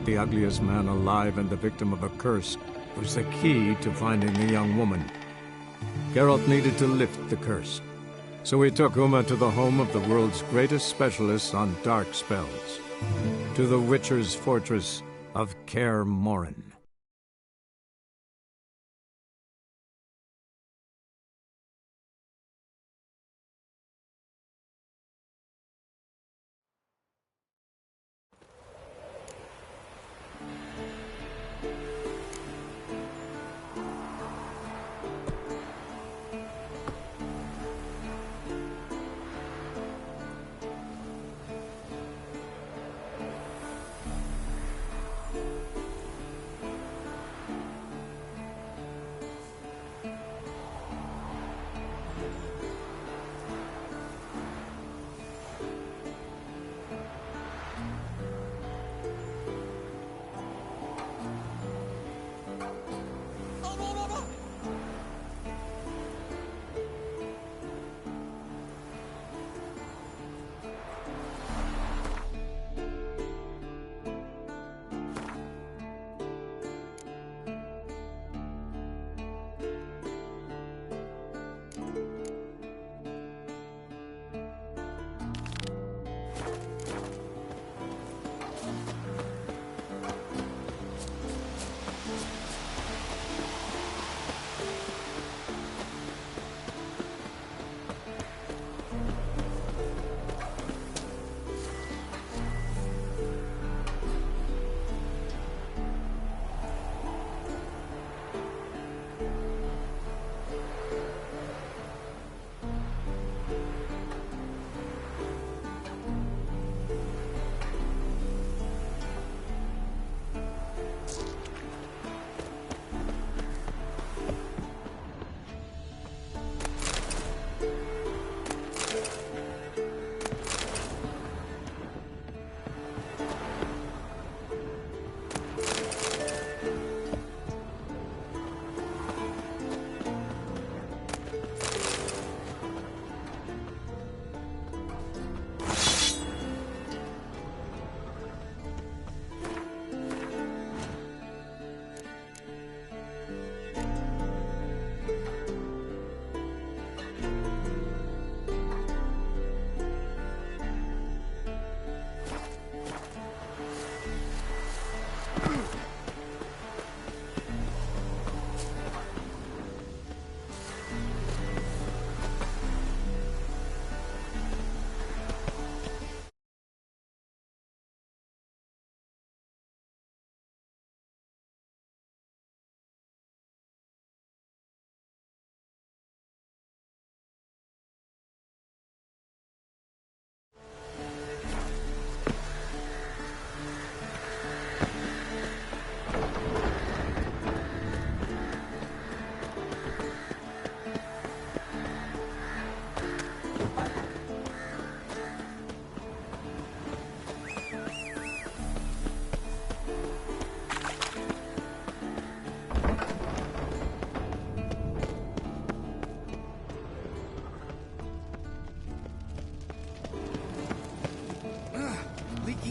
the ugliest man alive and the victim of a curse, was the key to finding the young woman. Geralt needed to lift the curse, so he took Uma to the home of the world's greatest specialist on dark spells, to the Witcher's fortress of Kaer Morhen.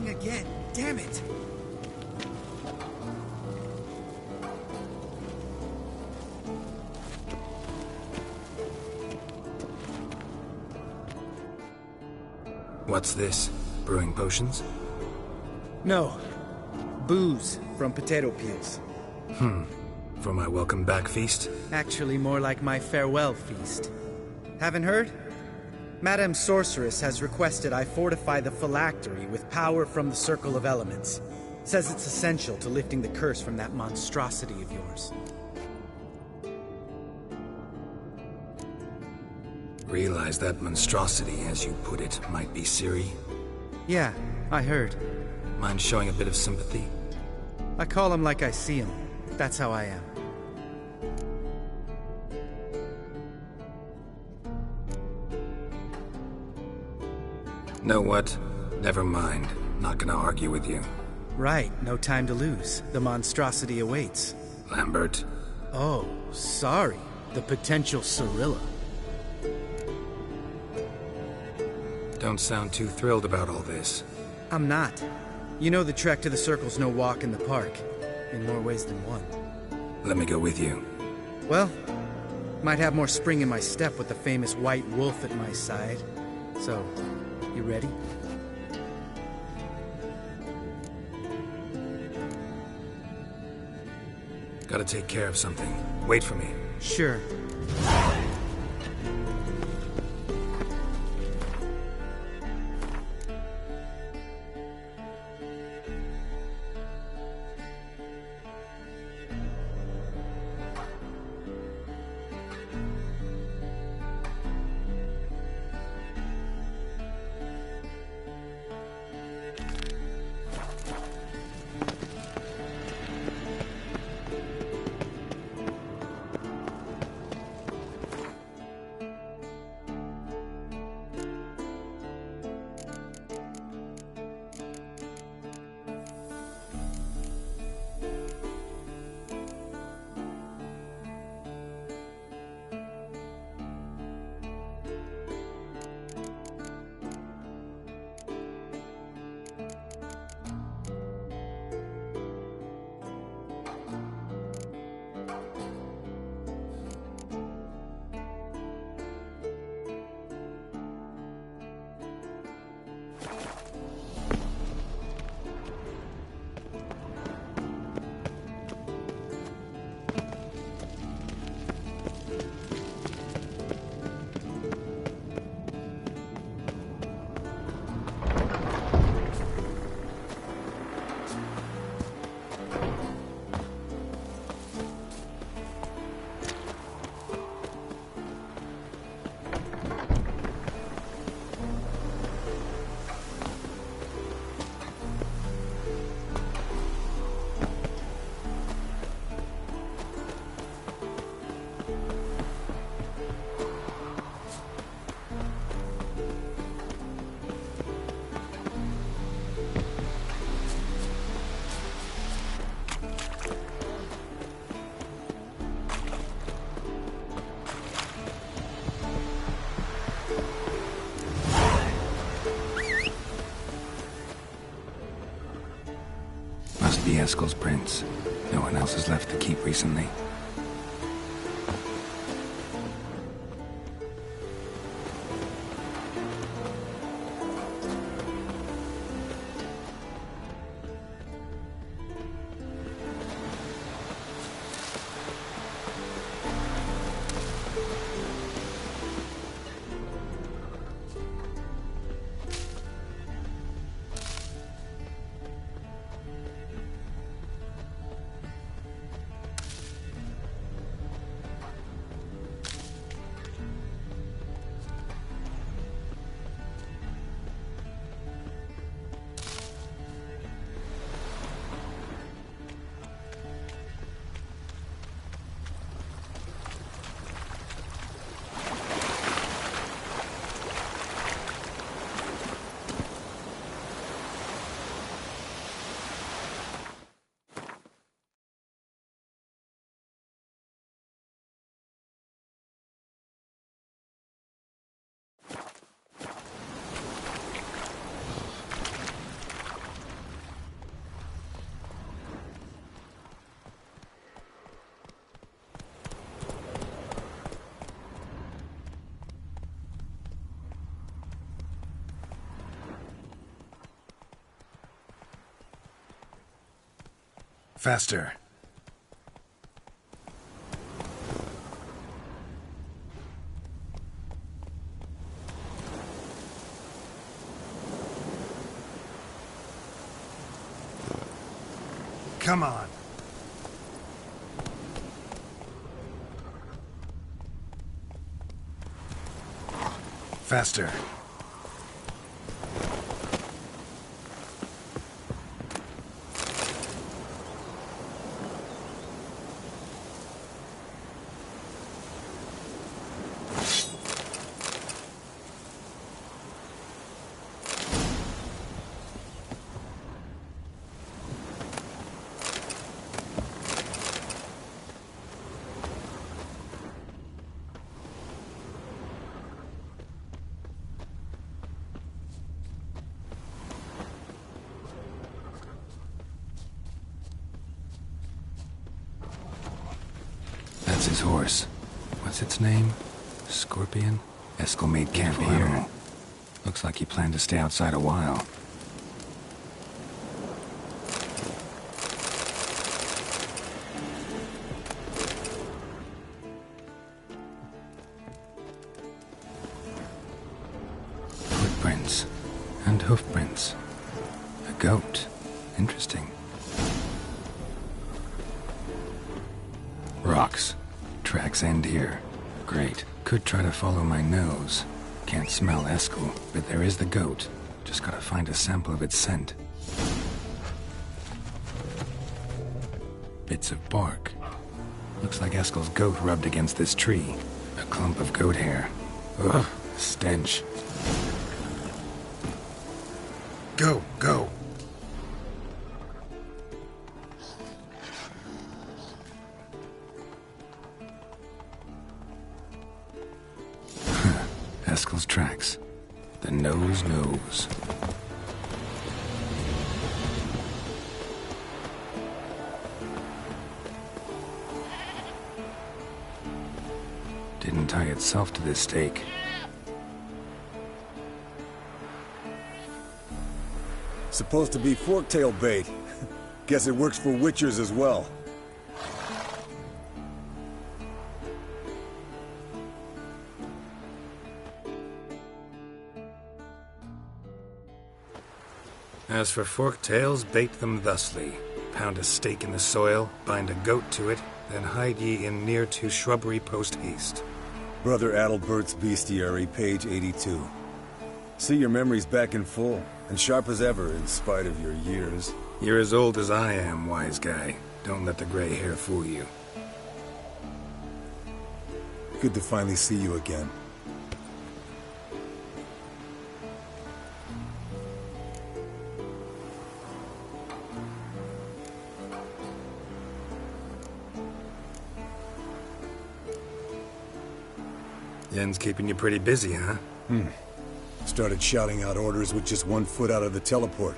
Again. Damn it! What's this? Brewing potions? No. Booze from potato peels. For my welcome back feast? Actually more like my farewell feast. Haven't heard? Madame Sorceress has requested I fortify the phylactery with power from the Circle of Elements. Says it's essential to lifting the curse from that monstrosity of yours. Realize that monstrosity, as you put it, might be Ciri? Yeah, I heard. Mind showing a bit of sympathy? I call him like I see him. That's how I am. Know what? Never mind. Not gonna argue with you. Right, no time to lose. The monstrosity awaits. Lambert. Oh, sorry. The potential Cirilla. Don't sound too thrilled about all this. I'm not. You know the trek to the Circle's no walk in the park, in more ways than one. Let me go with you. Well, might have more spring in my step with the famous White Wolf at my side. So, you ready? Gotta take care of something. Wait for me. Sure. Must be Eskel's prints. No one else has left the keep recently. Faster. Come on. Faster. That's his horse. What's its name? Scorpion? Eskel made camp here. Looks like he planned to stay outside a while. Footprints. And hoofprints. A goat. Interesting. Rocks. Tracks end here. Great. Could try to follow my nose. Can't smell Eskel, but there is the goat. Just gotta find a sample of its scent. Bits of bark. Looks like Eskel's goat rubbed against this tree. A clump of goat hair. Ugh, stench. Go, go. Eskel's tracks. The nose knows. Didn't tie itself to this stake. Supposed to be forktail bait. Guess it works for witchers as well. As for forktails, bait them thusly. Pound a stake in the soil, bind a goat to it, then hide ye in near to shrubbery post haste. Brother Adalbert's Bestiary, page 82. See your memories back in full, and sharp as ever in spite of your years. You're as old as I am, wise guy. Don't let the gray hair fool you. Good to finally see you again. Yen's keeping you pretty busy, huh? Started shouting out orders with just 1 foot out of the teleport.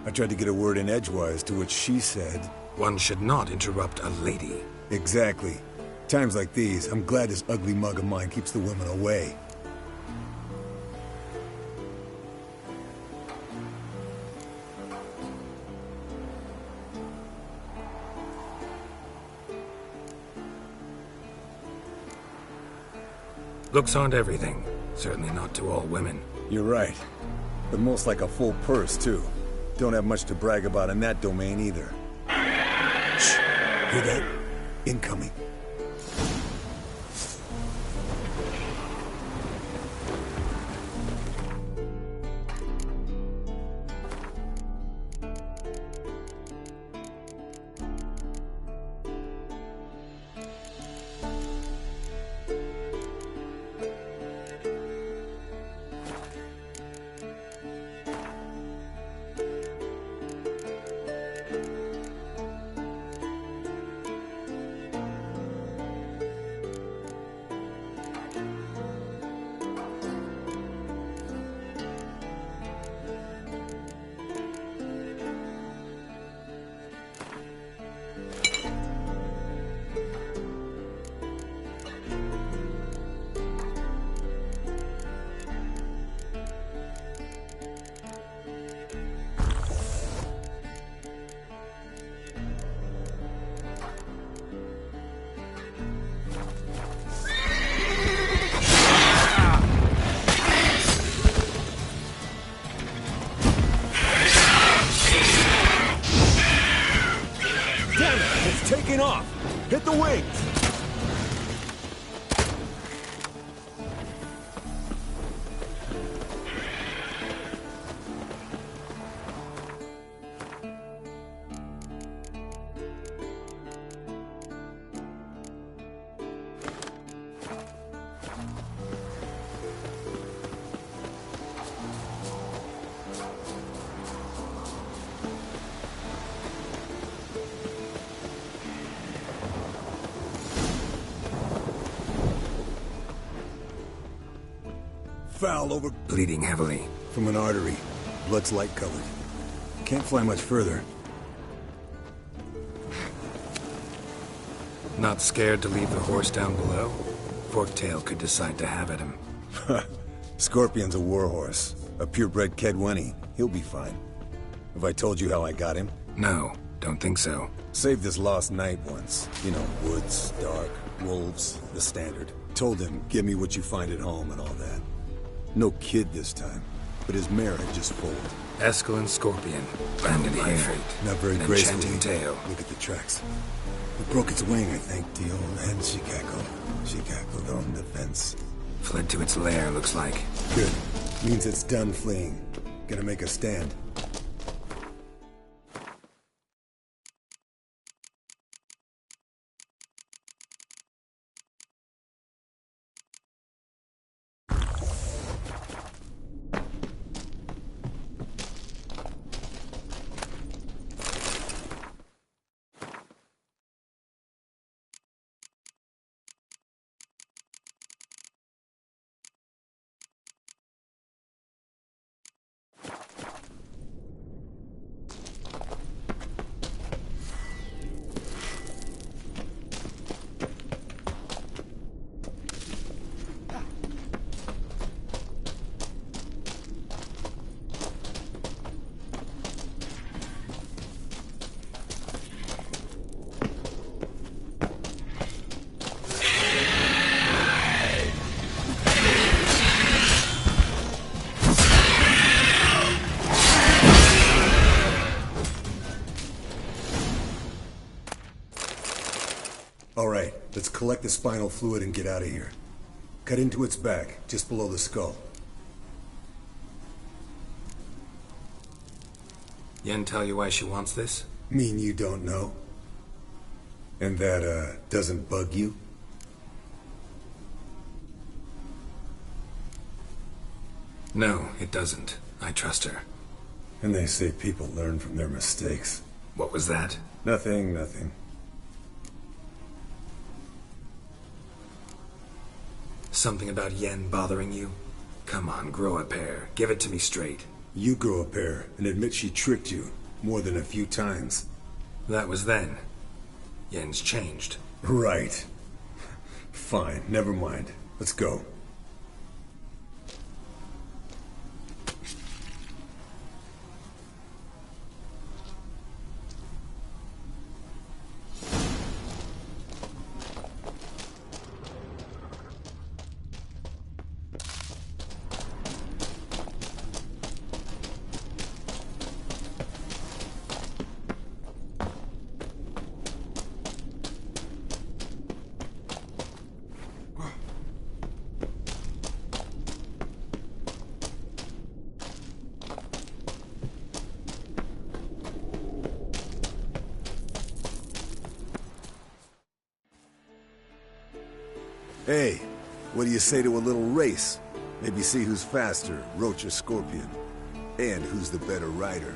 I tried to get a word in edgewise, to which she said... One should not interrupt a lady. Exactly. Times like these, I'm glad this ugly mug of mine keeps the women away. Looks aren't everything. Certainly not to all women. You're right. But most like a full purse, too. Don't have much to brag about in that domain, either. Shh! Hear that? Incoming. Taking off! Hit the wings! Foul over... Bleeding heavily. From an artery. Blood's light colored. Can't fly much further. Not scared to leave the horse down below? Forktail could decide to have at him. Scorpion's a warhorse. A purebred Kedwenny. He'll be fine. Have I told you how I got him? No, don't think so. Saved this lost knight once. You know, woods, dark, wolves, the standard. Told him, give me what you find at home and all that. No kid this time, but his mare had just foaled. Eskel and Scorpion, landed by fate. Not very An gracefully. enchanting tale. Look at the tracks. It broke its wing, I think. The old hen she cackled. She cackled on the fence. Fled to its lair, looks like. Good. Means it's done fleeing. Gonna make a stand. Alright, let's collect the spinal fluid and get out of here. Cut into its back, just below the skull. Yen tell you why she wants this? Mean you don't know? And that, doesn't bug you? No, it doesn't. I trust her. And they say people learn from their mistakes. What was that? Nothing, nothing. Something about Yen bothering you? Come on, grow a pair. Give it to me straight. You grow a pair and admit she tricked you more than a few times. That was then. Yen's changed. Right. Fine, never mind. Let's go. Hey, what do you say to a little race? Maybe see who's faster, Roach or Scorpion. And who's the better rider.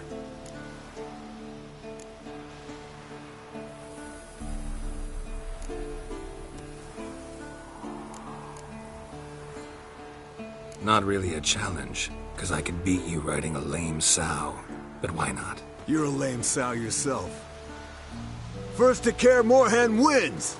Not really a challenge, because I could beat you riding a lame sow. But why not? You're a lame sow yourself. First to Kaer Morhen wins!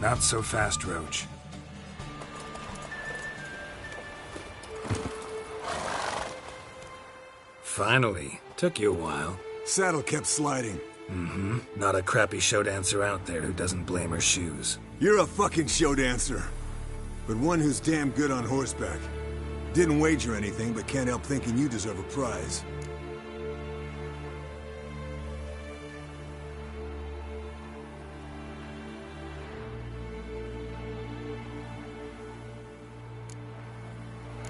Not so fast, Roach. Finally. Took you a while. Saddle kept sliding. Mm-hmm. Not a crappy show dancer out there who doesn't blame her shoes. You're a fucking show dancer. But one who's damn good on horseback. Didn't wager anything, but can't help thinking you deserve a prize.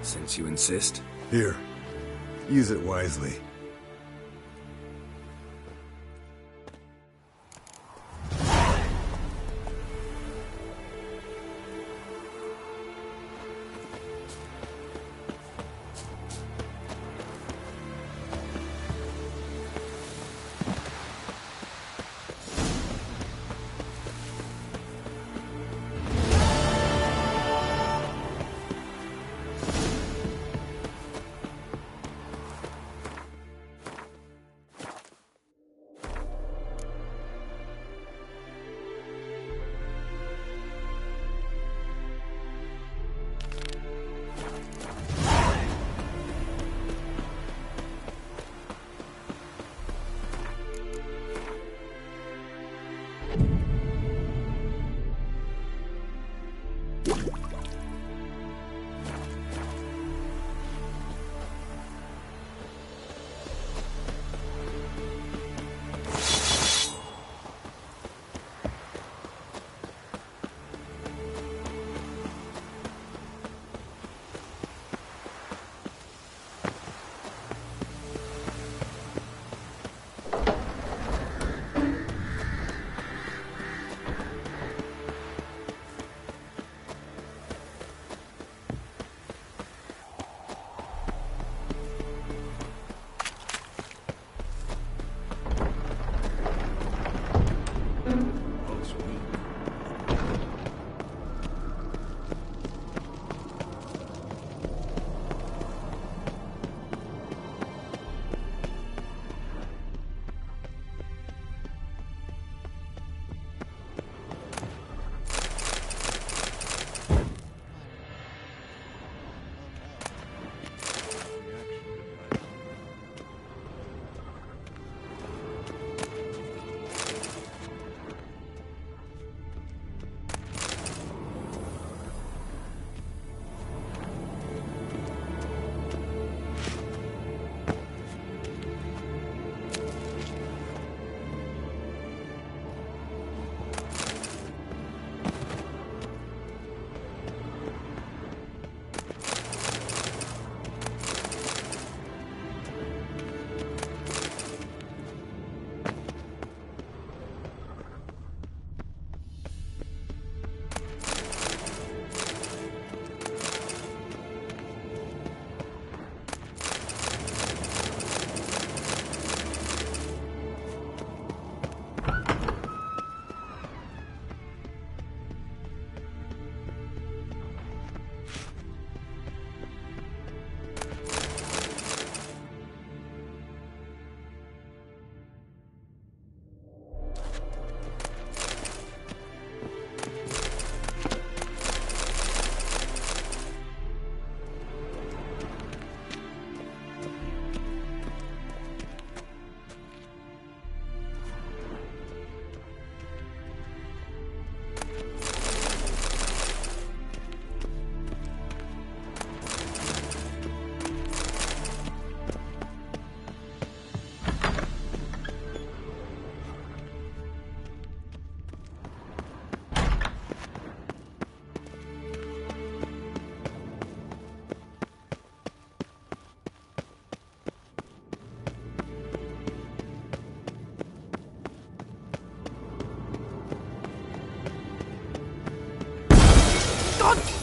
Since you insist. Here. Use it wisely.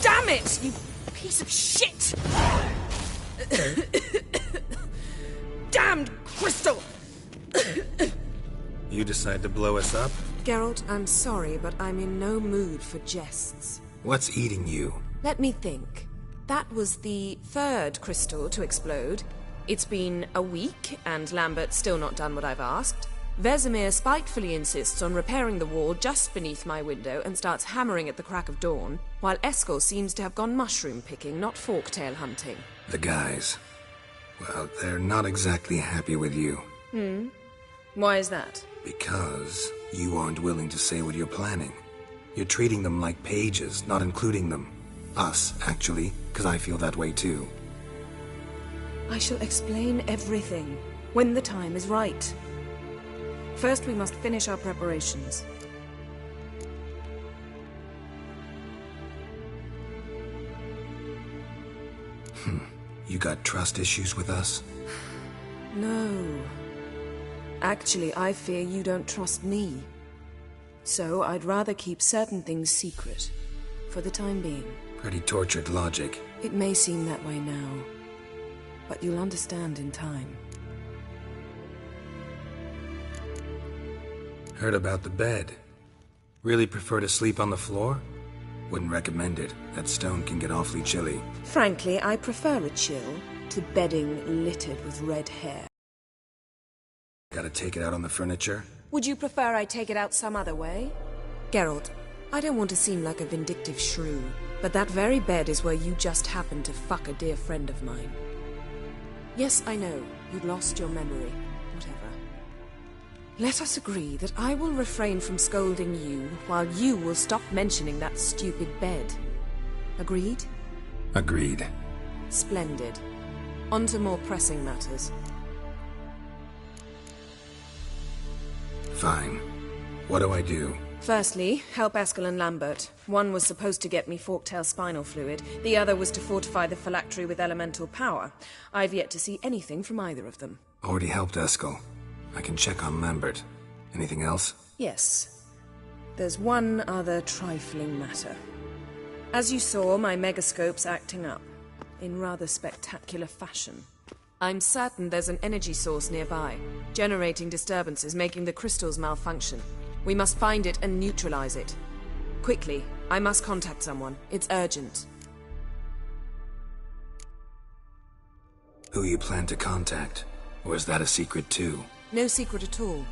Damn it, you piece of shit! Damned crystal! You decide to blow us up? Geralt, I'm sorry, but I'm in no mood for jests. What's eating you? Let me think. That was the third crystal to explode. It's been a week, and Lambert's still not done what I've asked. Vesemir spitefully insists on repairing the wall just beneath my window and starts hammering at the crack of dawn, while Eskel seems to have gone mushroom picking, not forktail hunting. The guys. Well, they're not exactly happy with you. Why is that? Because you aren't willing to say what you're planning. You're treating them like pages, not including them. Us, actually, because I feel that way too. I shall explain everything when the time is right. First, we must finish our preparations. You got trust issues with us? No. Actually, I fear you don't trust me. So I'd rather keep certain things secret, for the time being. Pretty tortured logic. It may seem that way now, but you'll understand in time. Heard about the bed. Really prefer to sleep on the floor? Wouldn't recommend it. That stone can get awfully chilly. Frankly, I prefer a chill to bedding littered with red hair. Gotta take it out on the furniture? Would you prefer I take it out some other way? Geralt, I don't want to seem like a vindictive shrew, but that very bed is where you just happened to fuck a dear friend of mine. Yes, I know, you'd lost your memory. Whatever. Let us agree that I will refrain from scolding you, while you will stop mentioning that stupid bed. Agreed? Agreed. Splendid. On to more pressing matters. Fine. What do I do? Firstly, help Eskel and Lambert. One was supposed to get me Forktail spinal fluid, the other was to fortify the phylactery with elemental power. I've yet to see anything from either of them. Already helped Eskel. I can check on Lambert. Anything else? Yes. There's one other trifling matter. As you saw, my megascope's acting up, in rather spectacular fashion. I'm certain there's an energy source nearby, generating disturbances, making the crystals malfunction. We must find it and neutralize it. Quickly, I must contact someone. It's urgent. Who you plan to contact? Or is that a secret too? No secret at all.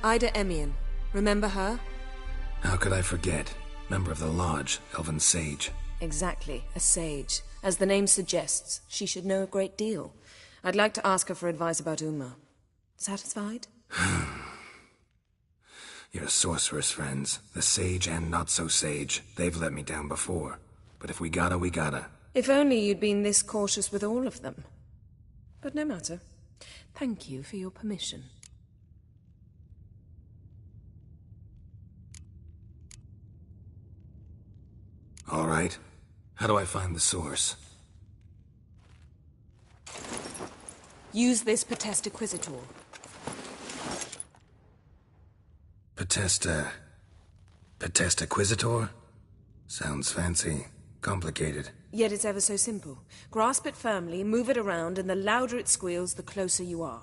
Ida Emian. Remember her? How could I forget? Member of the Lodge, Elven Sage. Exactly, a sage. As the name suggests, she should know a great deal. I'd like to ask her for advice about Uma. Satisfied? Your sorceress friends, the sage and not-so-sage, they've let me down before. But if we gotta, we gotta. If only you'd been this cautious with all of them. But no matter. Thank you for your permission. All right. How do I find the source? Use this Potestaquizator. Potestaquizator? Sounds fancy. Complicated. Yet it's ever so simple. Grasp it firmly, move it around, and the louder it squeals, the closer you are.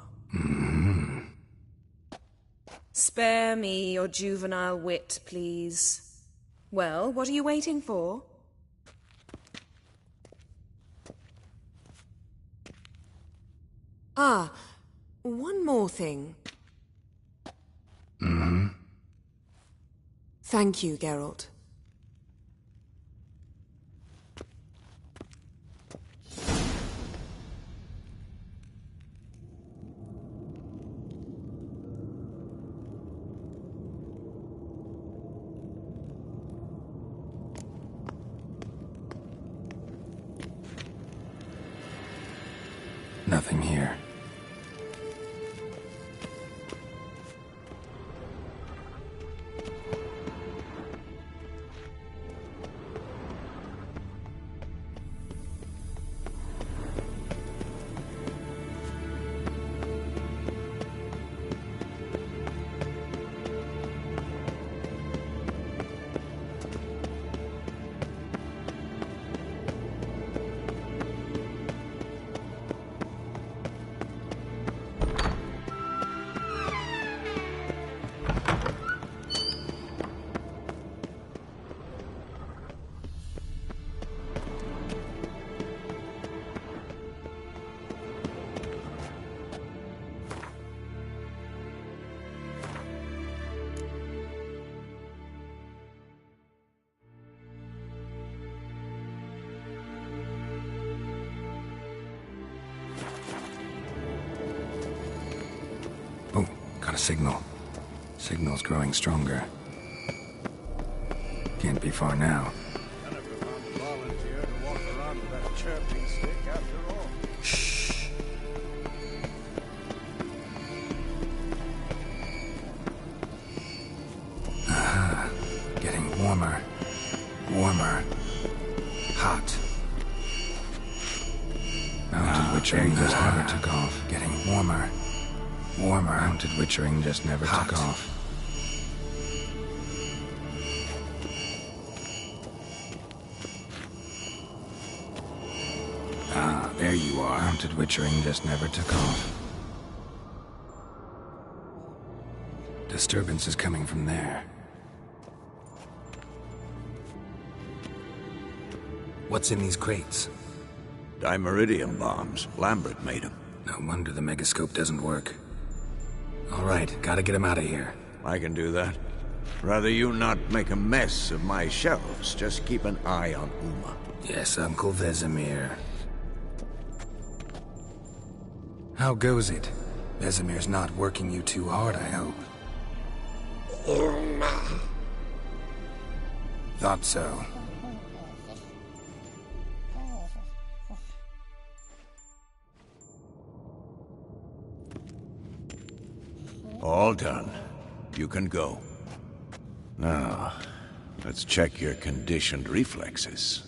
Spare me your juvenile wit, please. Well, what are you waiting for? Ah, one more thing. Thank you, Geralt. Nothing here. Got a signal. Signal's growing stronger. Can't be far now. Shh. Aha. Getting warmer. Warmer. Hot. Mounted Witchering just never took off. Getting warmer. Warmer. Mounted Witchering just never took off. Ah, there you are. Mounted Witchering just never took off. Disturbance is coming from there. What's in these crates? Dimeridium bombs. Lambert made them. No wonder the megascope doesn't work. All right, gotta get him out of here. I can do that. Rather you not make a mess of my shelves. Just keep an eye on Uma. Yes, Uncle Vesemir. How goes it? Vesemir's not working you too hard, I hope. Thought so. All done. You can go. Now, let's check your conditioned reflexes.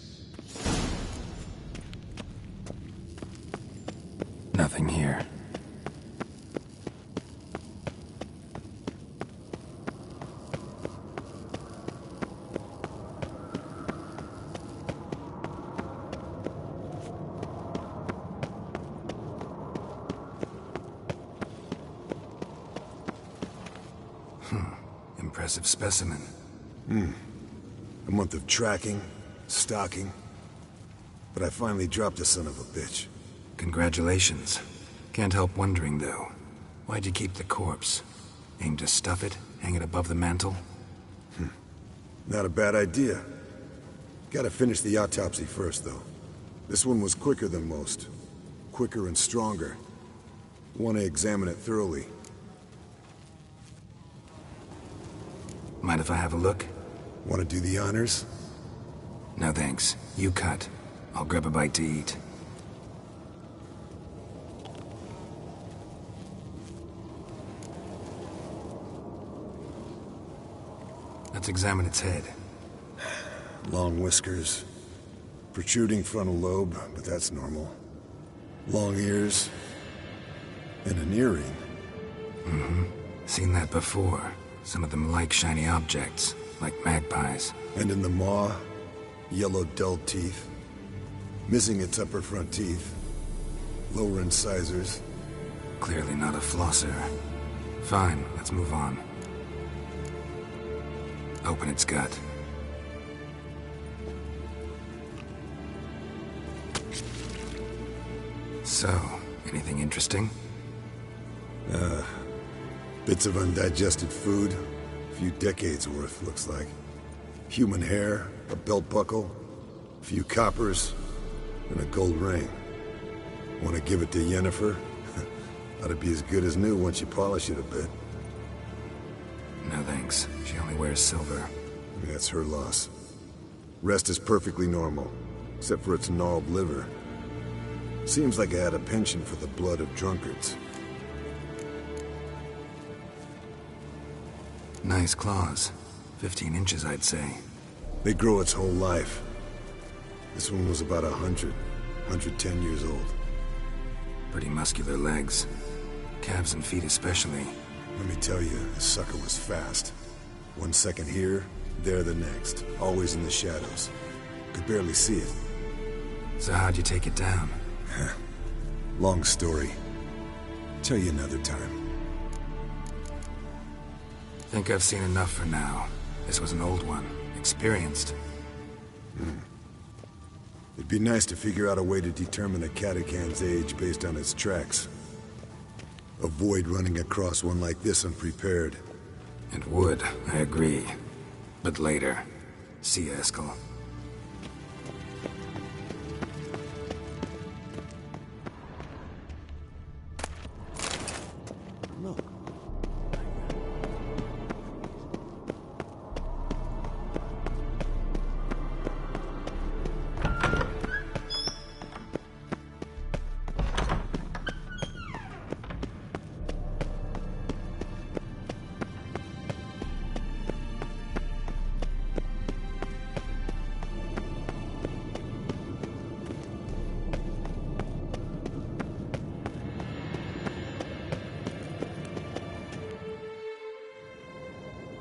Nothing here. Impressive specimen. A month of tracking, stalking. But I finally dropped the son of a bitch. Congratulations. Can't help wondering, though. Why'd you keep the corpse? Aim to stuff it? Hang it above the mantle? Not a bad idea. Gotta finish the autopsy first, though. This one was quicker than most. Quicker and stronger. Want to examine it thoroughly. Mind if I have a look? Want to do the honors? No thanks. You cut. I'll grab a bite to eat. Let's examine its head. Long whiskers. Protruding frontal lobe, but that's normal. Long ears. And an earring. Seen that before. Some of them like shiny objects, like magpies. And in the maw, yellow dull teeth. Missing its upper front teeth. Lower incisors. Clearly not a flosser. Fine, let's move on. Open its gut. So, anything interesting? Bits of undigested food. A few decades worth, looks like. Human hair, a belt buckle, a few coppers, and a gold ring. Want to give it to Yennefer? Ought to be as good as new once you polish it a bit. No thanks. She only wears silver. That's her loss. Rest is perfectly normal, except for its gnarled liver. Seems like I had a penchant for the blood of drunkards. Nice claws. 15 inches, I'd say. They grow its whole life. This one was about 110 years old. Pretty muscular legs. Calves and feet especially. Let me tell you, this sucker was fast. 1 second here, there the next. Always in the shadows. Could barely see it. So how'd you take it down? Long story. Tell you another time. Think I've seen enough for now. This was an old one. Experienced. It'd be nice to figure out a way to determine a Catacan's age based on its tracks. Avoid running across one like this unprepared. It would, I agree. But later. See you, Eskel.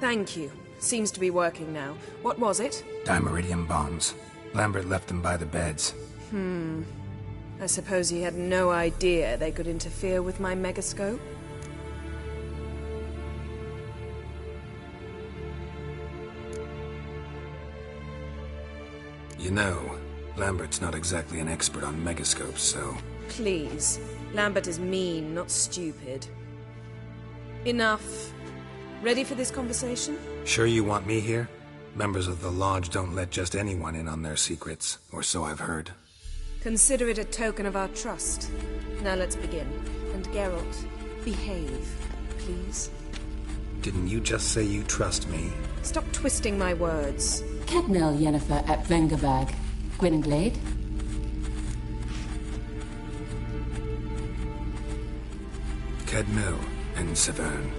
Thank you. Seems to be working now. What was it? Dimeridium bombs. Lambert left them by the beds. I suppose he had no idea they could interfere with my megascope? You know, Lambert's not exactly an expert on megascopes, so... Please. Lambert is mean, not stupid. Enough. Ready for this conversation? Sure you want me here? Members of the Lodge don't let just anyone in on their secrets, or so I've heard. Consider it a token of our trust. Now let's begin. And Geralt, behave, please. Didn't you just say you trust me? Stop twisting my words. Cadmel Yennefer at Vengerberg. Gwynblade? Cadmel and Severn.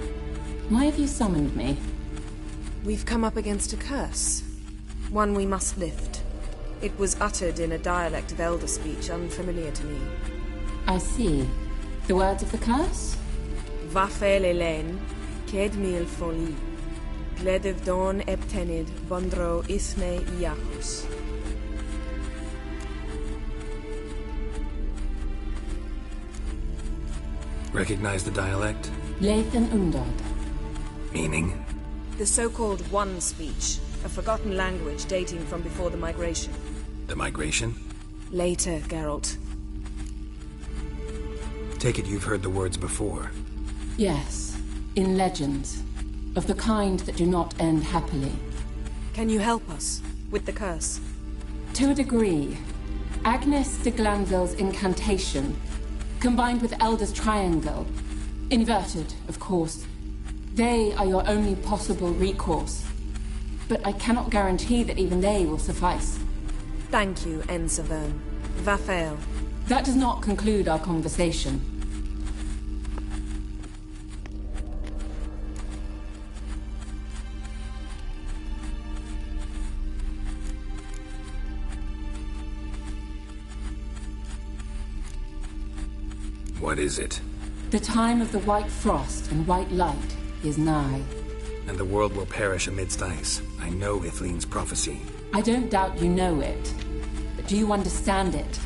Why have you summoned me? We've come up against a curse. One we must lift. It was uttered in a dialect of Elder speech unfamiliar to me. I see. The words of the curse? Vafel Elen, Kedmil Foli, Gledev Don Eptenid, Bondro Isne Iachus. Recognize the dialect? Lathan Undod. Meaning? The so-called One speech, a forgotten language dating from before the migration. The migration? Later, Geralt. Take it you've heard the words before. Yes, in legends. Of the kind that do not end happily. Can you help us with the curse? To a degree. Agnes de Glanville's incantation, combined with Elder's triangle, inverted, of course. They are your only possible recourse. But I cannot guarantee that even they will suffice. Thank you, En Severn. Vafel. That does not conclude our conversation. What is it? The time of the white frost and white light is nigh. And the world will perish amidst ice. I know Ithleen's prophecy. I don't doubt you know it. But do you understand it?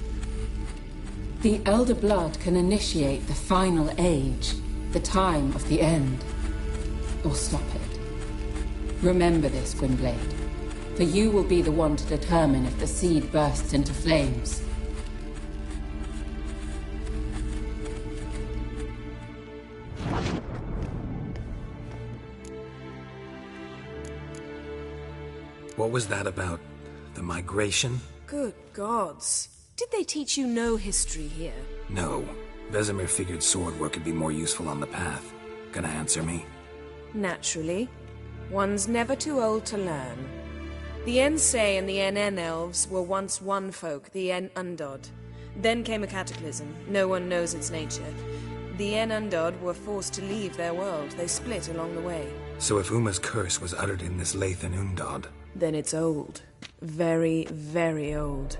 The Elder Blood can initiate the final age, the time of the end. Or stop it. Remember this, Gwynblade. For you will be the one to determine if the seed bursts into flames. What was that about? The migration? Good gods. Did they teach you no history here? No. Vesemir figured sword work would be more useful on the path. Gonna answer me? Naturally. One's never too old to learn. The Ensei and the NN elves were once one folk, the En Undod. Then came a cataclysm. No one knows its nature. The En Undod were forced to leave their world. They split along the way. So if Uma's curse was uttered in this Lathan Undod... Then it's old. Very, very old.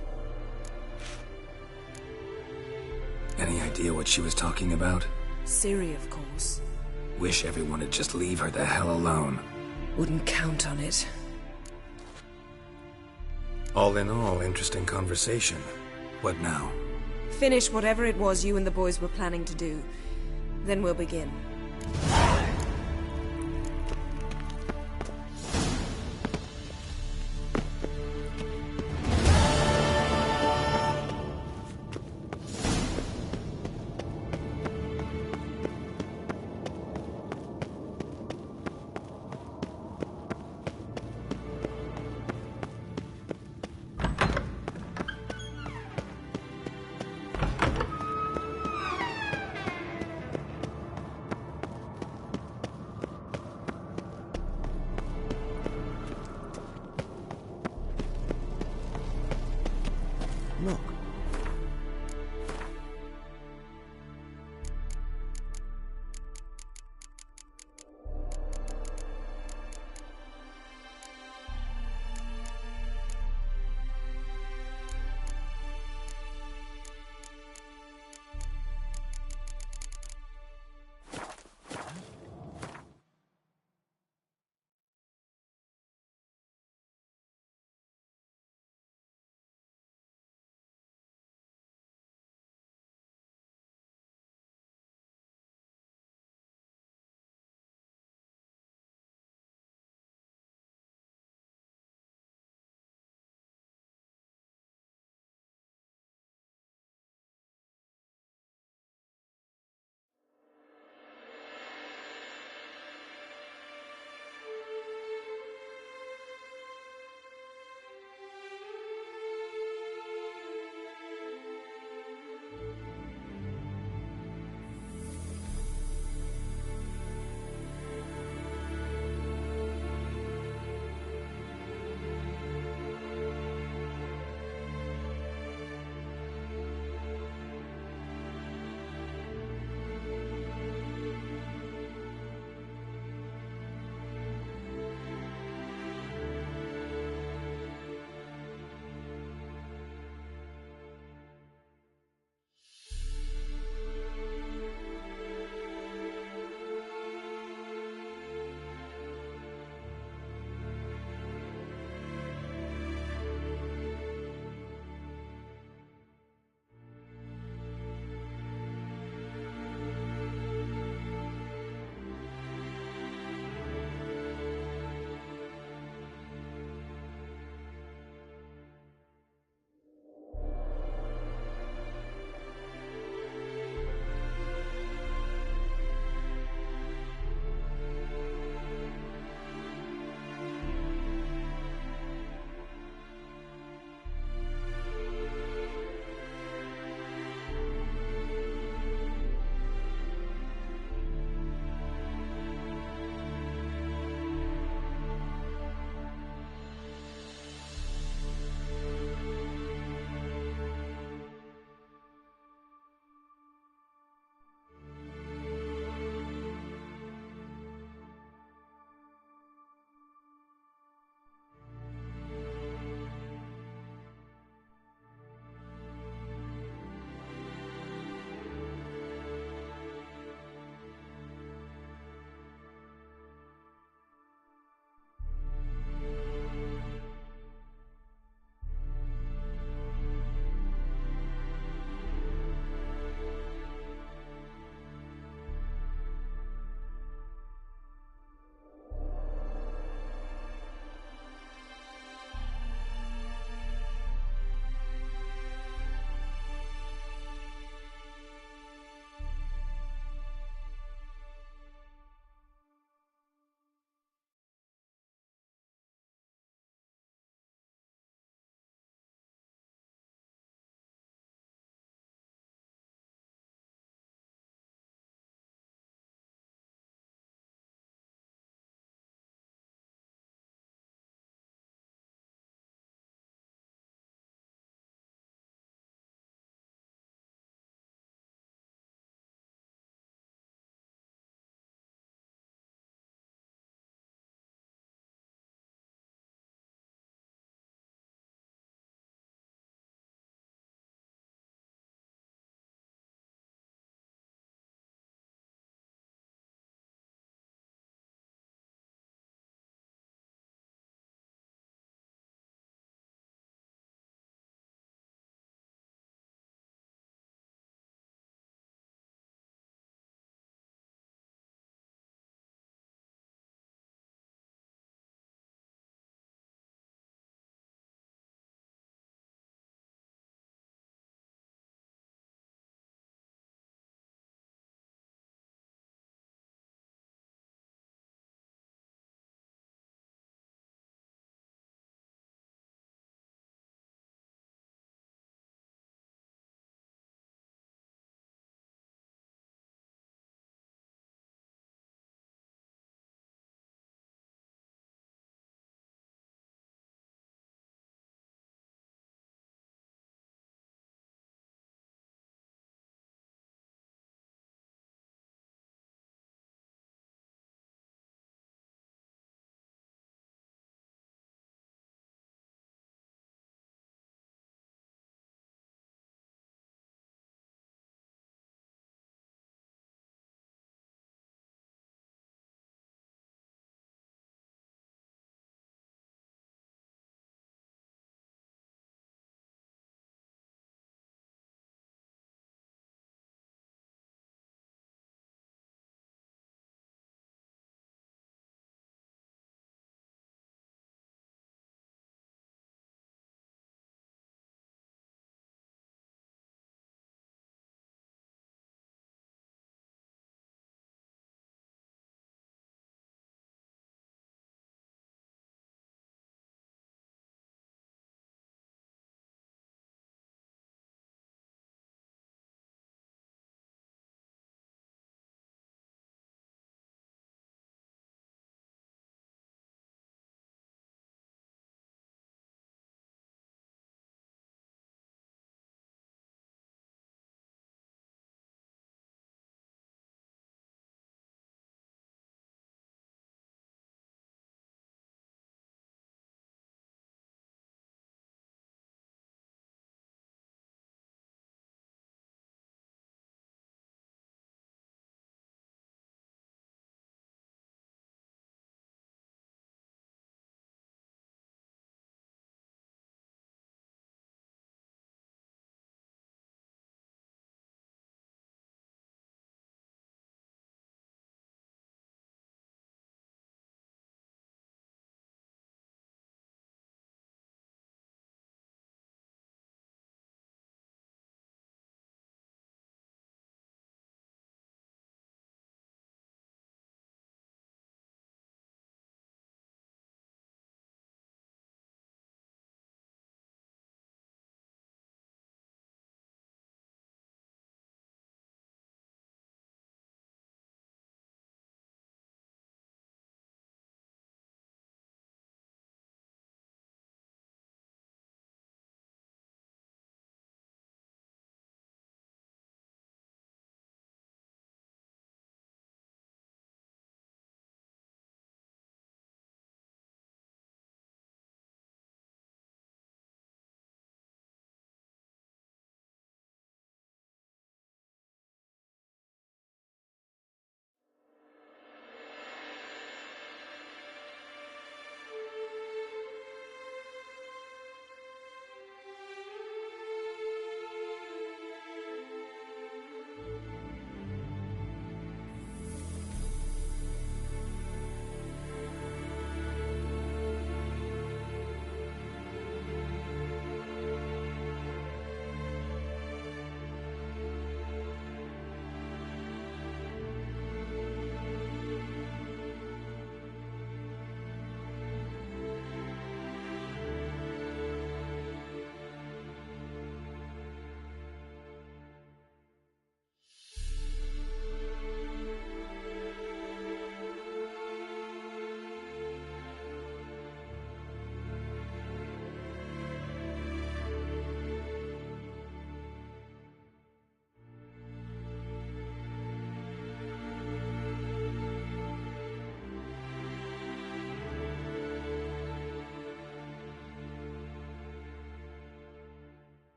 Any idea what she was talking about? Ciri, of course. Wish everyone would just leave her the hell alone. Wouldn't count on it. All in all, interesting conversation. What now? Finish whatever it was you and the boys were planning to do. Then we'll begin.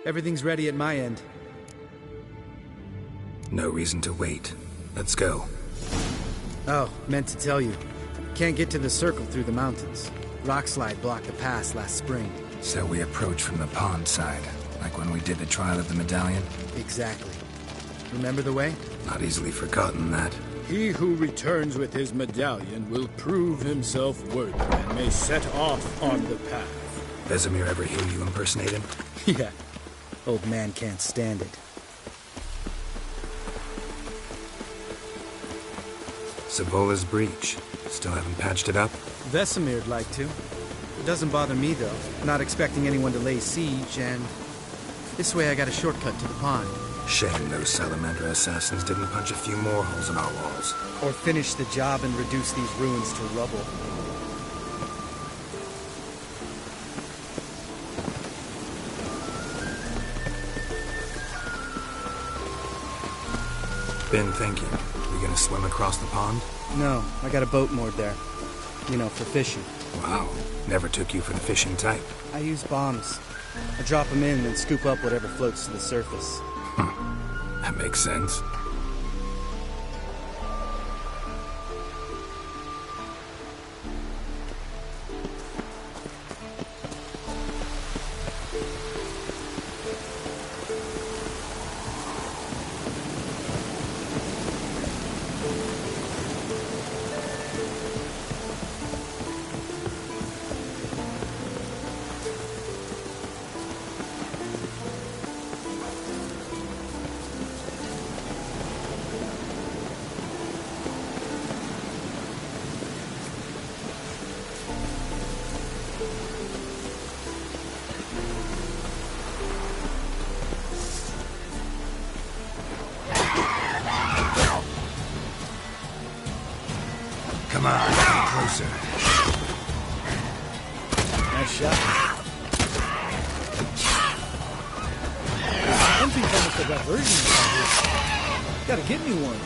Everything's ready at my end. No reason to wait. Let's go. Oh, meant to tell you. Can't get to the circle through the mountains. Rockslide blocked the pass last spring. So we approach from the pond side, like when we did the trial of the medallion? Exactly. Remember the way? Not easily forgotten, that. He who returns with his medallion will prove himself worthy and may set off on the path. Vesemir ever hear you impersonate him? Yeah. Old man can't stand it. Savola's breach. Still haven't patched it up? Vesemir'd like to. It doesn't bother me, though. Not expecting anyone to lay siege, and this way I got a shortcut to the pond. Shame those Salamander assassins didn't punch a few more holes in our walls. Or finish the job and reduce these ruins to rubble. Been thinking. We gonna swim across the pond? No, I got a boat moored there. You know, for fishing. Wow. Never took you for the fishing type. I use bombs. I drop them in and scoop up whatever floats to the surface. That makes sense. Come on, come closer. Nice shot. Some people almost have got versions of this. Gotta get me one.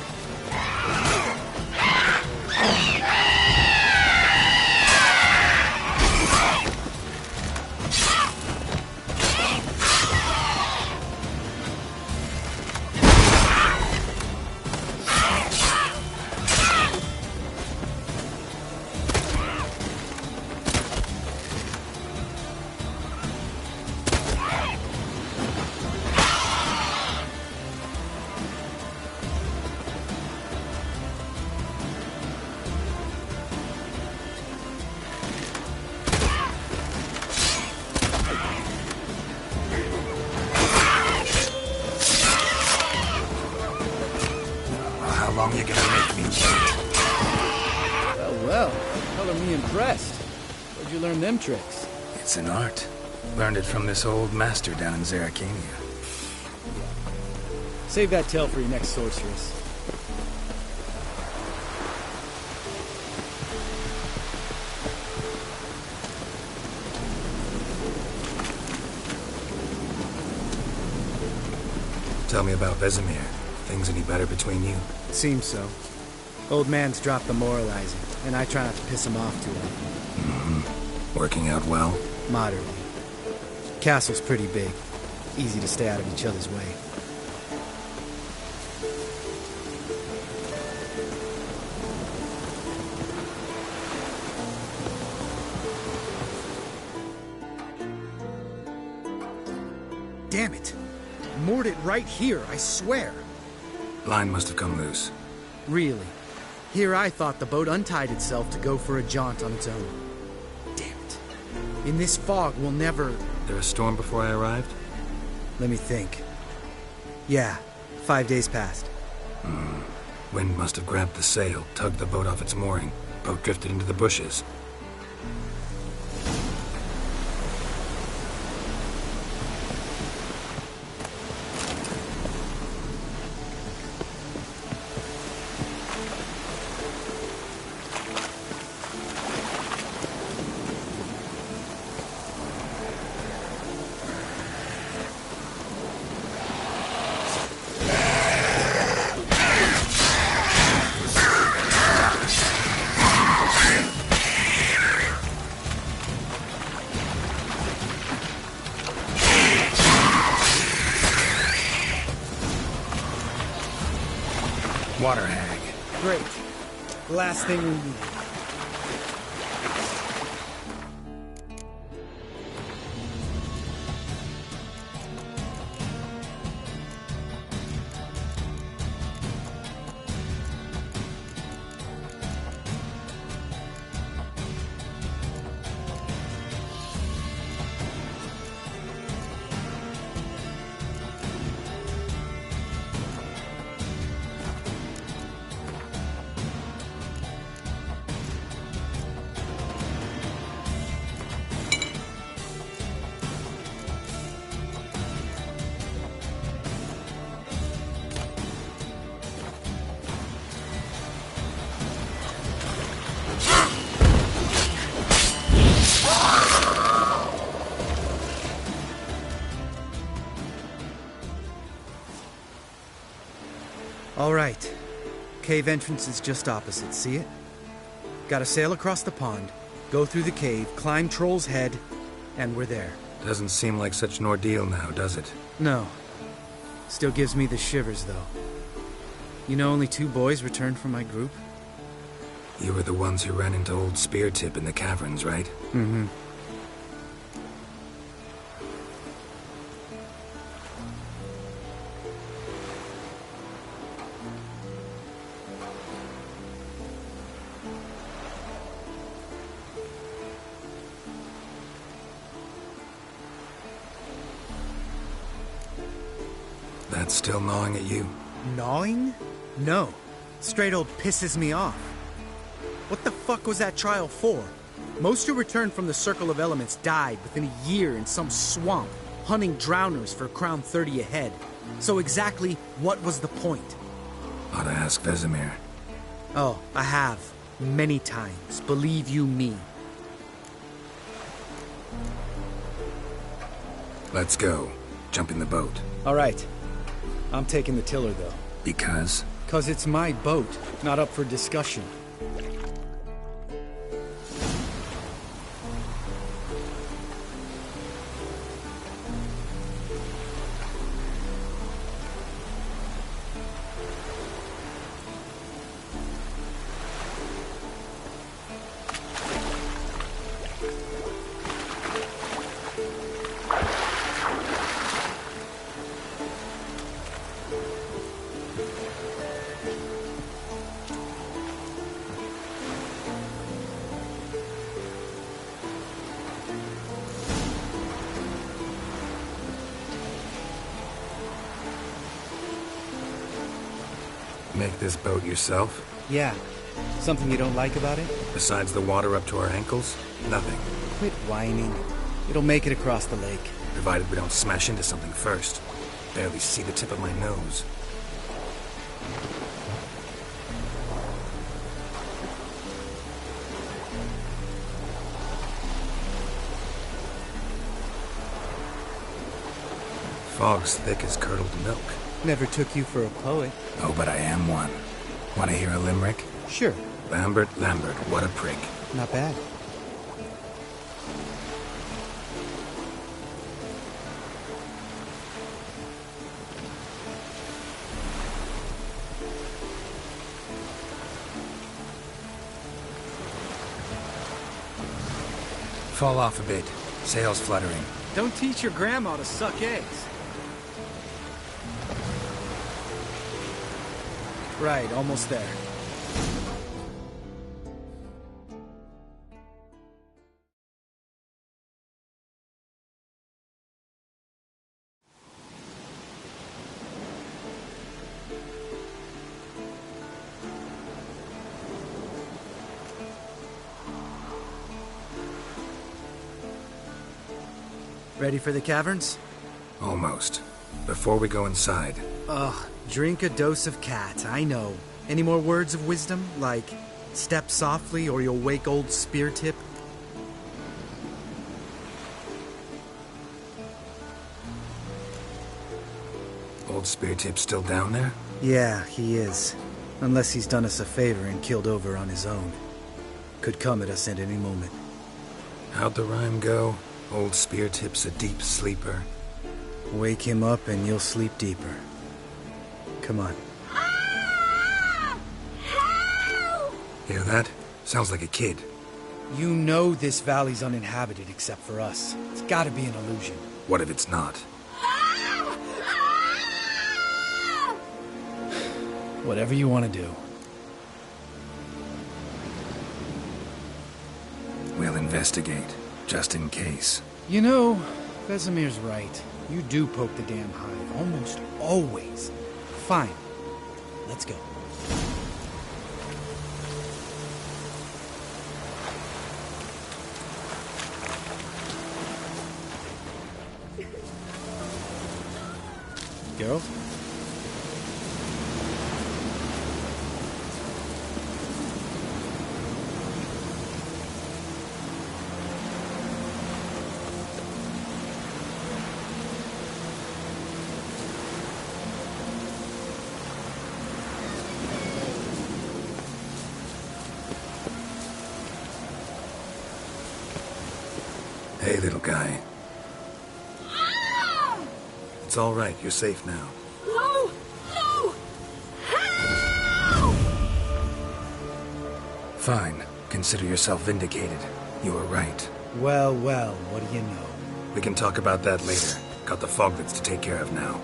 How long you gonna make me wait? Well, color me impressed. Where'd you learn them tricks? It's an art. Learned it from this old master down in Zerrikania. Save that tale for your next sorceress. Tell me about Vesemir. Things any better between you? Seems so. Old man's dropped the moralizing, and I try not to piss him off too often. Working out well? Moderately. Castle's pretty big. Easy to stay out of each other's way. Damn it! Moored it right here, I swear. Line must have come loose. Really? Here I thought the boat untied itself to go for a jaunt on its own. Damn it. In this fog, we'll never... There a storm before I arrived? Let me think. Yeah, 5 days passed. Wind must have grabbed the sail, tugged the boat off its mooring. Boat drifted into the bushes. water hag. Great. The last thing we need. All right. Cave entrance is just opposite, see it? Gotta sail across the pond, go through the cave, climb Troll's Head, and we're there. Doesn't seem like such an ordeal now, does it? No. Still gives me the shivers, though. You know only 2 boys returned from my group? You were the ones who ran into old Speartip in the caverns, right? Mm-hmm. That's still gnawing at you? Gnawing? No. Straight old pisses me off. What the fuck was that trial for? Most who returned from the Circle of Elements died within a year in some swamp, hunting drowners for Crown 30 a head. So exactly what was the point? Ought to ask Vesemir. Oh, I have. Many times, believe you me. Let's go. Jump in the boat. All right. I'm taking the tiller, though. Because? 'Cause it's my boat, not up for discussion. Make this boat yourself? Yeah. Something you don't like about it? Besides the water up to our ankles? Nothing. Quit whining. It'll make it across the lake. Provided we don't smash into something first. Barely see the tip of my nose. Fog's thick as curdled milk. Never took you for a poet. Oh, but I am one. Want to hear a limerick? Sure. Lambert, what a prig. Not bad. Fall off a bit. Sails fluttering. Don't teach your grandma to suck eggs. Right, almost there. Ready for the caverns? Almost. Before we go inside. Ugh, drink a dose of cat, I know. Any more words of wisdom, like, step softly or you'll wake old Speartip? Old Speartip's still down there? Yeah, he is. Unless he's done us a favor and killed over on his own. Could come at us at any moment. How'd the rhyme go? Old Speartip's a deep sleeper. Wake him up and you'll sleep deeper. Come on. Hear that? Sounds like a kid. You know this valley's uninhabited except for us. It's gotta be an illusion. What if it's not? Whatever you want to do. We'll investigate, just in case. You know, Vesemir's right. You do poke the damn hive, almost always. Fine. Let's go. Geralt? Hey, little guy. It's all right. You're safe now. No! No! Help! Fine. Consider yourself vindicated. You were right. Well, well, what do you know? We can talk about that later. Got the foglets to take care of now.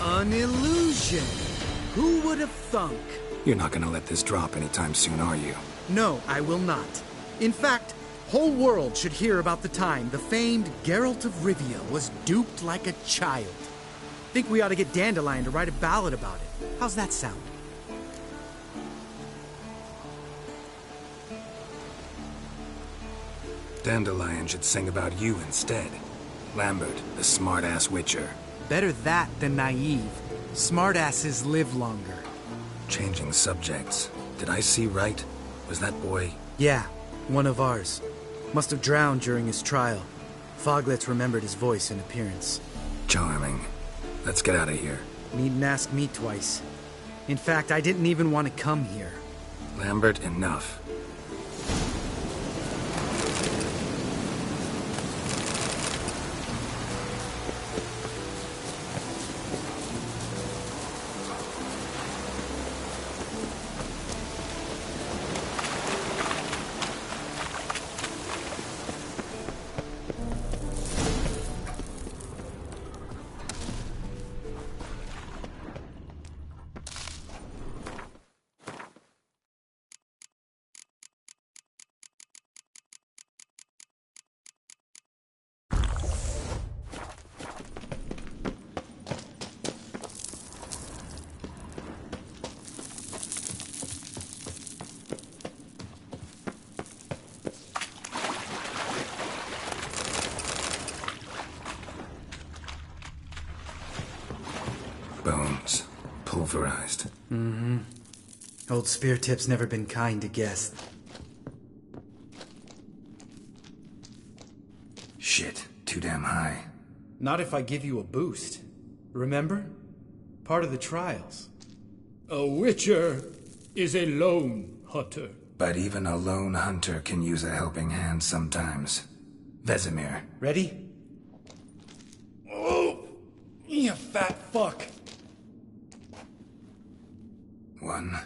An illusion! Who would have thunk? You're not gonna let this drop anytime soon, are you? No, I will not. In fact, whole world should hear about the time the famed Geralt of Rivia was duped like a child. Think we ought to get Dandelion to write a ballad about it. How's that sound? Dandelion should sing about you instead. Lambert, the smart-ass witcher. Better that than naive. Smartasses live longer. Changing subjects. Did I see right? Was that boy... Yeah, one of ours. Must have drowned during his trial. Foglets remembered his voice and appearance. Charming. Let's get out of here. Needn't ask me twice. In fact, I didn't even want to come here. Lambert, enough. Bones. Pulverized. Mm-hmm. Old Spear Tip's never been kind to guests. Shit. Too damn high. Not if I give you a boost. Remember? Part of the trials. A witcher is a lone hunter. But even a lone hunter can use a helping hand sometimes. Vesemir. Ready? Oh! You fat fuck! 1,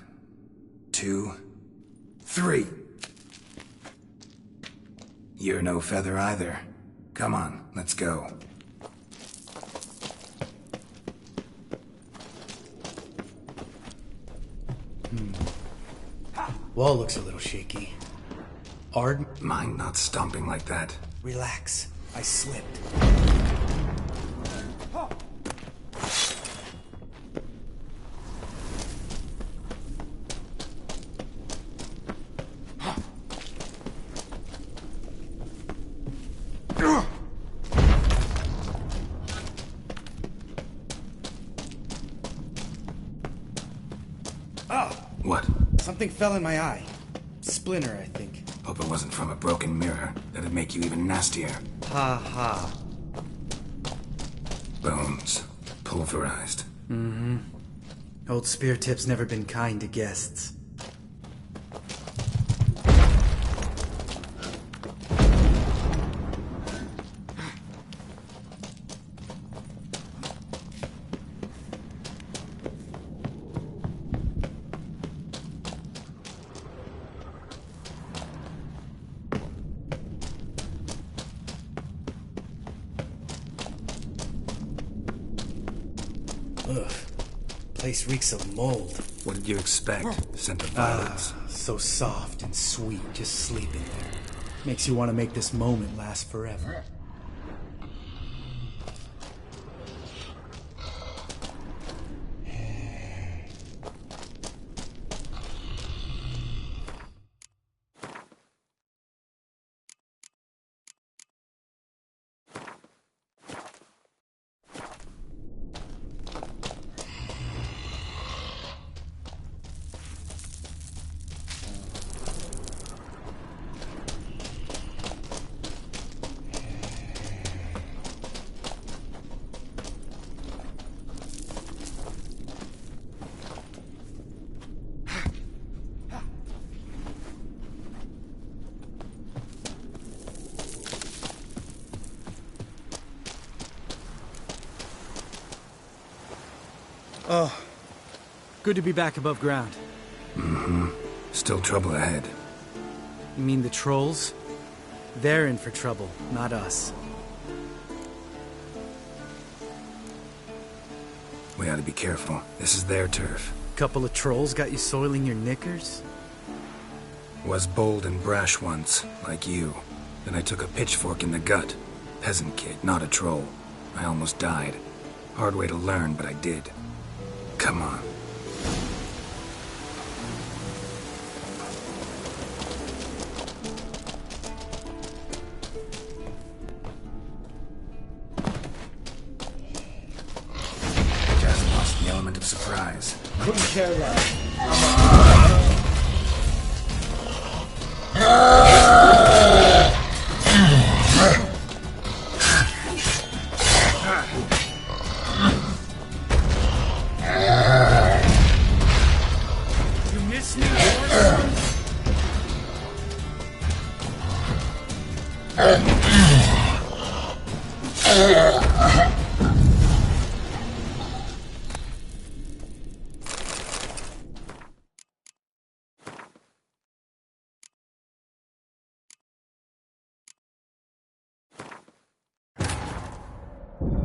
2, 3. You're no feather either. Come on, let's go. Wall looks a little shaky. Ard? Mind not stomping like that. Relax. I slipped. Something fell in my eye. Splinter, I think. Hope it wasn't from a broken mirror. That'd make you even nastier. Ha ha. Bones. Pulverized. Mm-hmm. Old Spear Tip's never been kind to guests. Ugh. Place reeks of mold. What did you expect? Scent of violets. So soft and sweet, just sleeping there. Makes you want to make this moment last forever. Oh, good to be back above ground. Mm-hmm. Still trouble ahead. You mean the trolls? They're in for trouble, not us. We ought to be careful. This is their turf. Couple of trolls got you soiling your knickers? Was bold and brash once, like you. Then I took a pitchfork in the gut. Peasant kid, not a troll. I almost died. Hard way to learn, but I did. Come on. Just lost the element of surprise. Couldn't care less.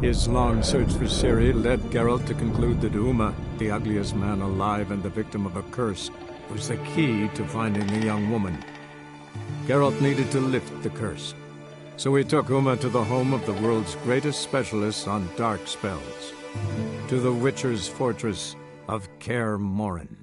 His long search for Ciri led Geralt to conclude that Uma, the ugliest man alive and the victim of a curse, was the key to finding the young woman. Geralt needed to lift the curse, so he took Uma to the home of the world's greatest specialists on dark spells, to the Witcher's fortress of Kaer Morhen.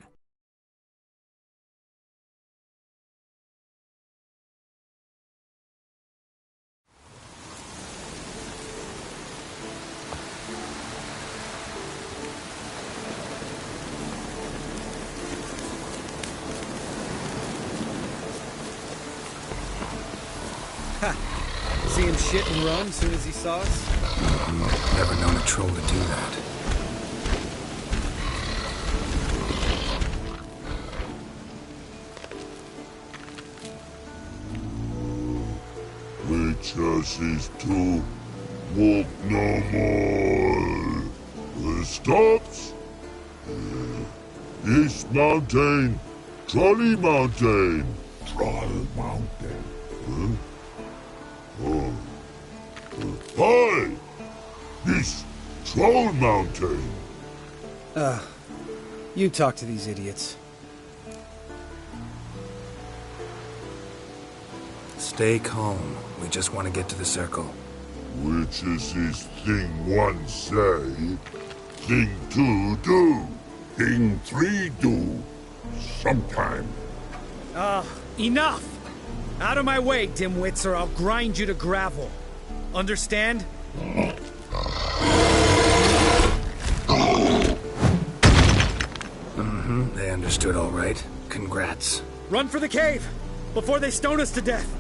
See him shit and run as soon as he saw us? Never known a troll to do that. Witches is to walk no more. Stops? East Mountain, Trolley Mountain. Troll Mountain. Huh? Oh. Hi! This Troll Mountain. You talk to these idiots. Stay calm. We just want to get to the circle. Which is this thing one say, thing two do, thing three do, sometime. Enough! Out of my way, dimwits, or I'll grind you to gravel. Understand? Mm-hmm. They understood all right. Congrats. Run for the cave! Before they stone us to death!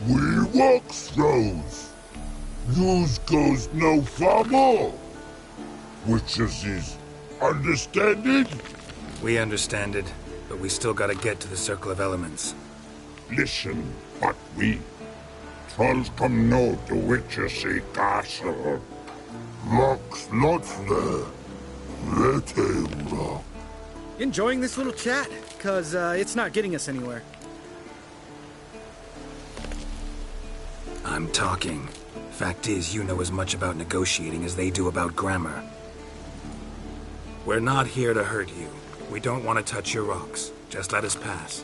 We walk throws. News goes no far more. Witches is understand it? We understand it, but we still gotta get to the Circle of Elements. Listen, but we trolls come know the witches a castle. Rocks lots there. Let him rock. Enjoying this little chat? Cause it's not getting us anywhere. I'm talking. Fact is, you know as much about negotiating as they do about grammar. We're not here to hurt you. We don't want to touch your rocks. Just let us pass.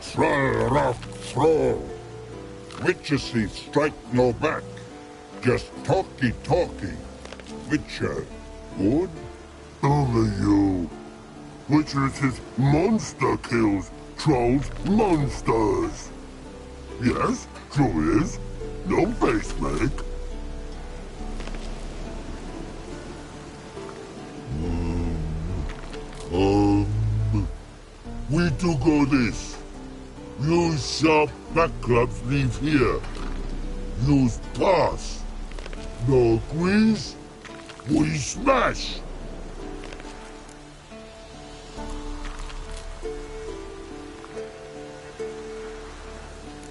Troll rock throw. Witches he strike no back. Just talky. Witcher, good? Only you. Witches is monster kills. Trolls monsters. Yes, true is. No face make. We do go this. Use sharp backups leave here. Use pass. No agrees? We smash.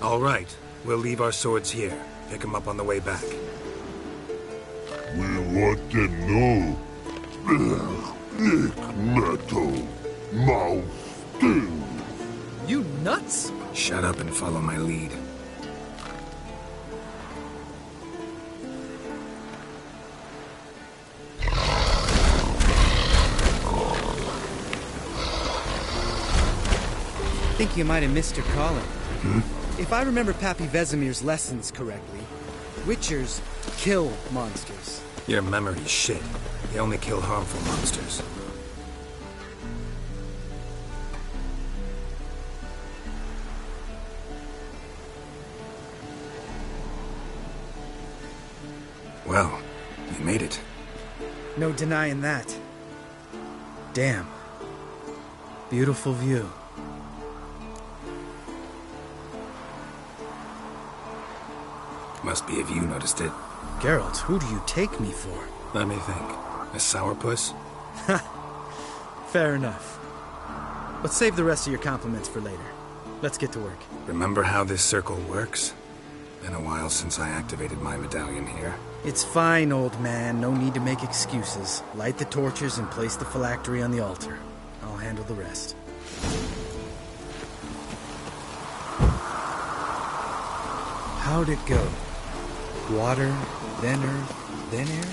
All right. We'll leave our swords here. Pick them up on the way back. We want them know. Thick metal. Mouth still. You nuts? Shut up and follow my lead. I think you might have missed your calling. If I remember Pappy Vesemir's lessons correctly, Witchers kill monsters. Your memory's shit. They only kill harmful monsters. Well, you made it. No denying that. Damn. Beautiful view. Must be if you noticed it. Geralt, who do you take me for? Let me think. A sourpuss? Fair enough. Let's save the rest of your compliments for later. Let's get to work. Remember how this circle works? Been a while since I activated my medallion here. It's fine, old man. No need to make excuses. Light the torches and place the phylactery on the altar. I'll handle the rest. How'd it go? Water, then earth, then air?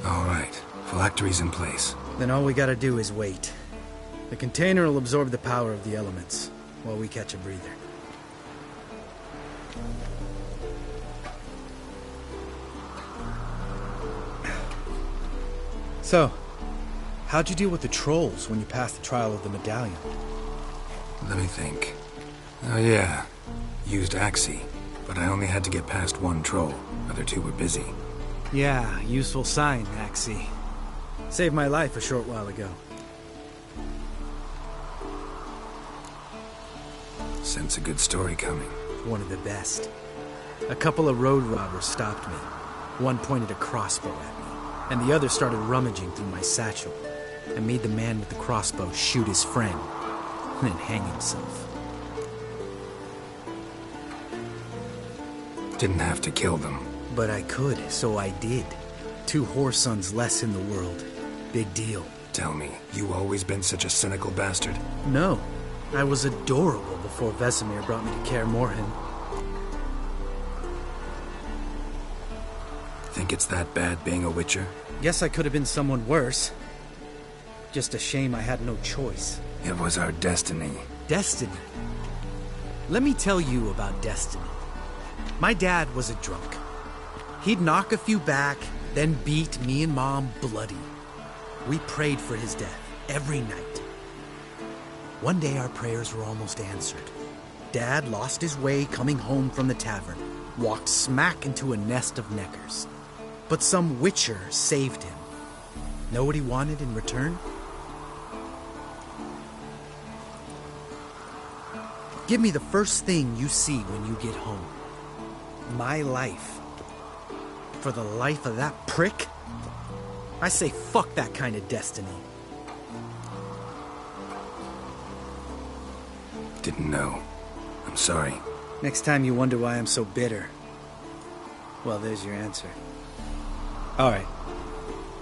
All right. Phylactery's in place. Then all we gotta do is wait. The container will absorb the power of the elements, while we catch a breather. So, how'd you deal with the trolls when you passed the trial of the medallion? Let me think. Oh yeah. Used Axii, but I only had to get past one troll. Other two were busy. Yeah, useful sign, Axii. Saved my life a short while ago. Sense a good story coming. One of the best. A couple of road robbers stopped me. One pointed a crossbow at me, and the other started rummaging through my satchel. I made the man with the crossbow shoot his friend, and then hang himself. Didn't have to kill them. But I could, so I did. 2 whoresons less in the world. Big deal. Tell me, you always been such a cynical bastard? No. I was adorable before Vesemir brought me to Kaer Morhen. Think think it's that bad being a Witcher? Guess I could have been someone worse. Just a shame I had no choice. It was our destiny. Destiny? Let me tell you about destiny. My dad was a drunk. He'd knock a few back, then beat me and Mom bloody. We prayed for his death every night. One day our prayers were almost answered. Dad lost his way coming home from the tavern, walked smack into a nest of neckers. But some Witcher saved him. Know what he wanted in return? Give me the first thing you see when you get home. My life. For the life of that prick? I say fuck that kind of destiny. Didn't know. I'm sorry. Next time you wonder why I'm so bitter, well, there's your answer. Alright.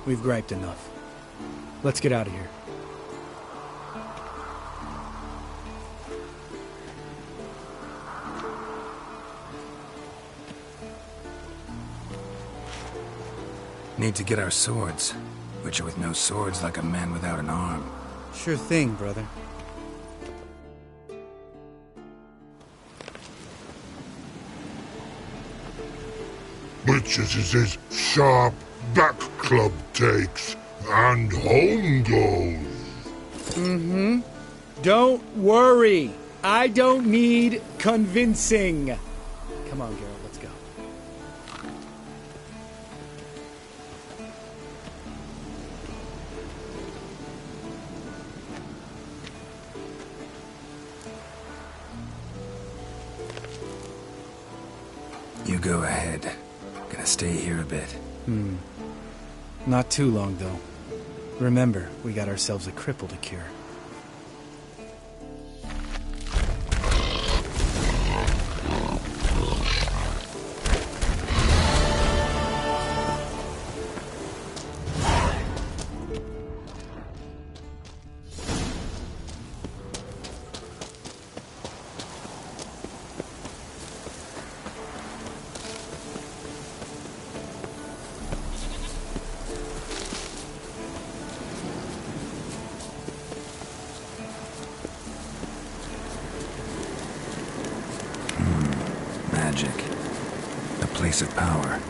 We've griped enough. Let's get out of here. Need to get our swords. Witcher with no swords like a man without an arm. Sure thing, brother. Witches is his sharp back club takes, and home goes. Don't worry. I don't need convincing. Come on, Geralt, let's go. You go ahead. Gonna stay here a bit. Not too long, though. Remember, we got ourselves a cripple to cure. Magic. A place of power.